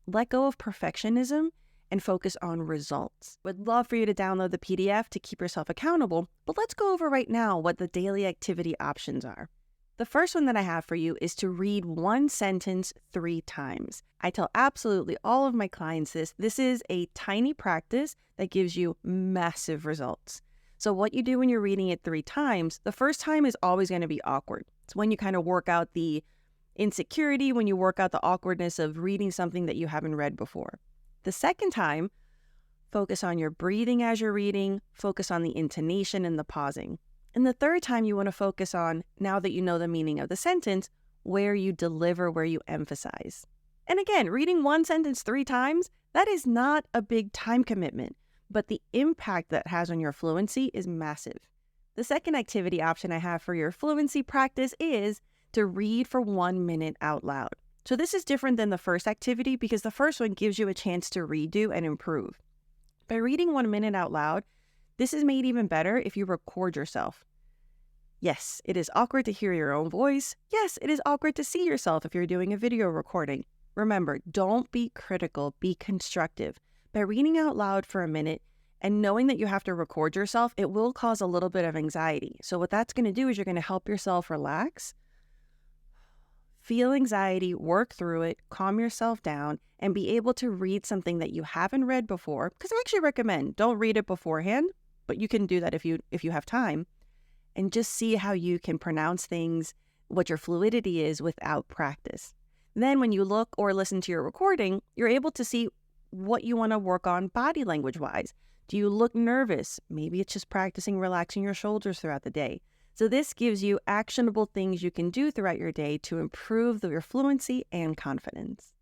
let go of perfectionism and focus on results. Would love for you to download the PDF to keep yourself accountable, but let's go over right now what the daily activity options are. The first one that I have for you is to read one sentence 3 times. I tell absolutely all of my clients this. This is a tiny practice that gives you massive results. So what you do when you're reading it 3 times, the first time is always going to be awkward. It's when you kind of work out the insecurity, when you work out the awkwardness of reading something that you haven't read before. The second time, focus on your breathing as you're reading, focus on the intonation and the pausing. And the third time, you want to focus on, now that you know the meaning of the sentence, where you deliver, where you emphasize. And again, reading one sentence 3 times, that is not a big time commitment, but the impact that has on your fluency is massive. The second activity option I have for your fluency practice is to read for 1 minute out loud. So this is different than the first activity because the first one gives you a chance to redo and improve. By reading 1 minute out loud, this is made even better if you record yourself. Yes, it is awkward to hear your own voice. Yes, it is awkward to see yourself if you're doing a video recording. Remember, don't be critical, be constructive. By reading out loud for a minute and knowing that you have to record yourself, it will cause a little bit of anxiety. So what that's going to do is you're going to help yourself relax, feel anxiety, work through it, calm yourself down, and be able to read something that you haven't read before. Because I actually recommend, don't read it beforehand, but you can do that if you have time, and just see how you can pronounce things, what your fluidity is without practice. Then when you look or listen to your recording, you're able to see what you want to work on body language-wise. Do you look nervous? Maybe it's just practicing relaxing your shoulders throughout the day. So this gives you actionable things you can do throughout your day to improve your fluency and confidence.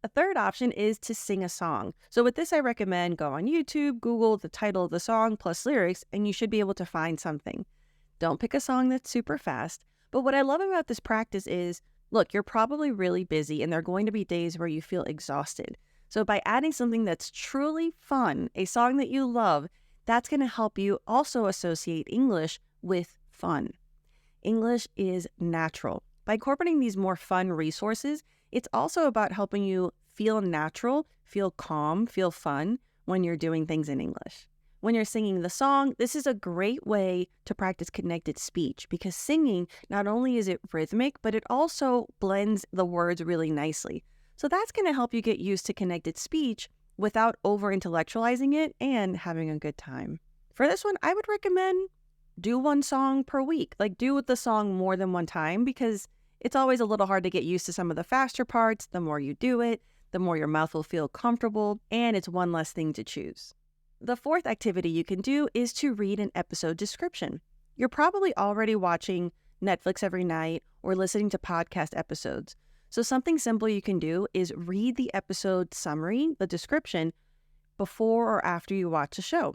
A third option is to sing a song. So with this, I recommend go on YouTube, Google the title of the song plus lyrics, and you should be able to find something. Don't pick a song that's super fast. But what I love about this practice is, look, you're probably really busy and there are going to be days where you feel exhausted. So by adding something that's truly fun, a song that you love, that's going to help you also associate English with fun. English is natural. By incorporating these more fun resources, it's also about helping you feel natural, feel calm, feel fun when you're doing things in English. When you're singing the song, this is a great way to practice connected speech because singing, not only is it rhythmic, but it also blends the words really nicely. So that's going to help you get used to connected speech without over-intellectualizing it and having a good time. For this one, I would recommend do 1 song per week. Like do the song more than 1 time because it's always a little hard to get used to some of the faster parts. The more you do it, the more your mouth will feel comfortable, and it's one less thing to choose. The fourth activity you can do is to read an episode description. You're probably already watching Netflix every night or listening to podcast episodes. So something simple you can do is read the episode summary, the description, before or after you watch the show.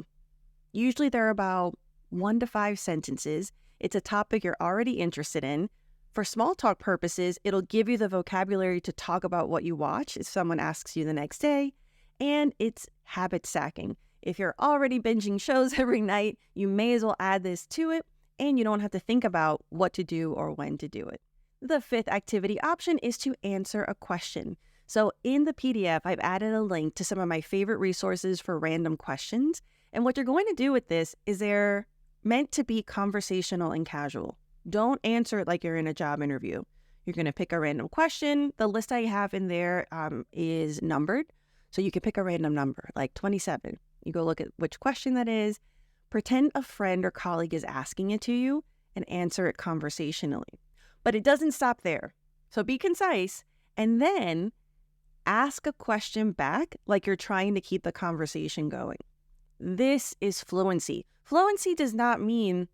Usually they're about 1 to 5 sentences. It's a topic you're already interested in. For small talk purposes, it'll give you the vocabulary to talk about what you watch if someone asks you the next day. And it's habit stacking. If you're already binging shows every night, you may as well add this to it, and you don't have to think about what to do or when to do it. The fifth activity option is to answer a question. So in the PDF, I've added a link to some of my favorite resources for random questions. And what you're going to do with this is they're meant to be conversational and casual. Don't answer it like you're in a job interview. You're going to pick a random question. The list I have in there is numbered. So you can pick a random number, like 27. You go look at which question that is, pretend a friend or colleague is asking it to you, and answer it conversationally. But it doesn't stop there. So be concise, and then ask a question back like you're trying to keep the conversation going. This is fluency. Fluency does not mean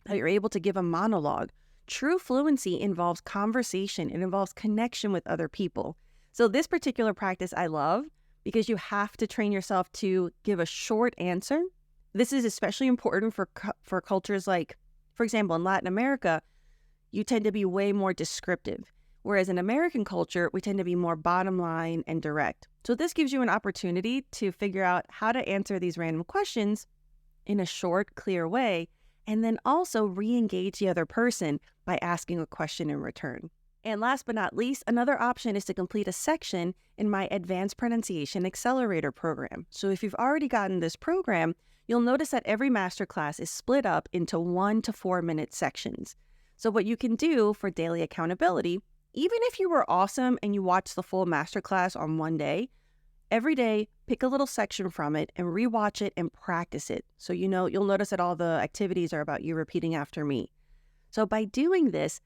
that you're able to give a monologue. True fluency involves conversation. It involves connection with other people. So this particular practice I love because you have to train yourself to give a short answer. This is especially important for cultures like, for example, in Latin America, you tend to be way more descriptive. Whereas in American culture, we tend to be more bottom line and direct. So this gives you an opportunity to figure out how to answer these random questions in a short, clear way, and then also re-engage the other person by asking a question in return. And last but not least, another option is to complete a section in my Advanced Pronunciation Accelerator program. So if you've already gotten this program, you'll notice that every masterclass is split up into 1 to 4 minute sections. So what you can do for daily accountability, even if you were awesome and you watched the full masterclass on one day, every day, pick a little section from it and rewatch it and practice it. So you'll notice that all the activities are about you repeating after me. So by doing this,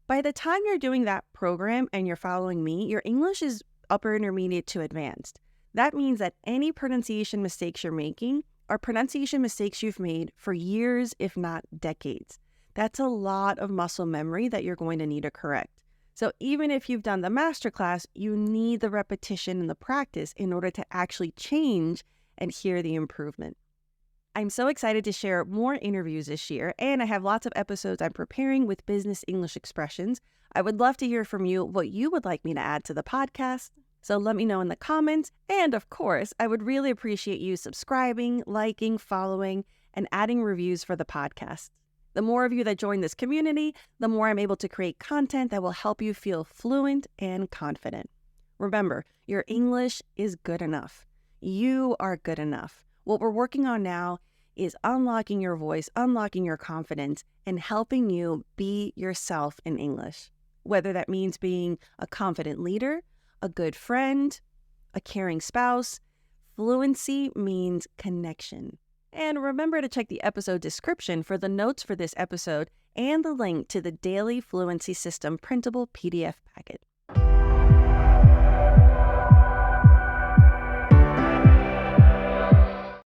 by the time you're doing that program and you're following me, your English is upper intermediate to advanced. That means that any pronunciation mistakes you're making are pronunciation mistakes you've made for years, if not decades. That's a lot of muscle memory that you're going to need to correct. So even if you've done the masterclass, you need the repetition and the practice in order to actually change and hear the improvement. I'm so excited to share more interviews this year, and I have lots of episodes I'm preparing with business English expressions. I would love to hear from you what you would like me to add to the podcast. So let me know in the comments. And of course, I would really appreciate you subscribing, liking, following, and adding reviews for the podcast. The more of you that join this community, the more I'm able to create content that will help you feel fluent and confident. Remember, your English is good enough. You are good enough. What we're working on now is unlocking your voice, unlocking your confidence, and helping you be yourself in English. Whether that means being a confident leader, a good friend, a caring spouse, fluency means connection. And remember to check the episode description for the notes for this episode and the link to the Daily Fluency System printable PDF packet.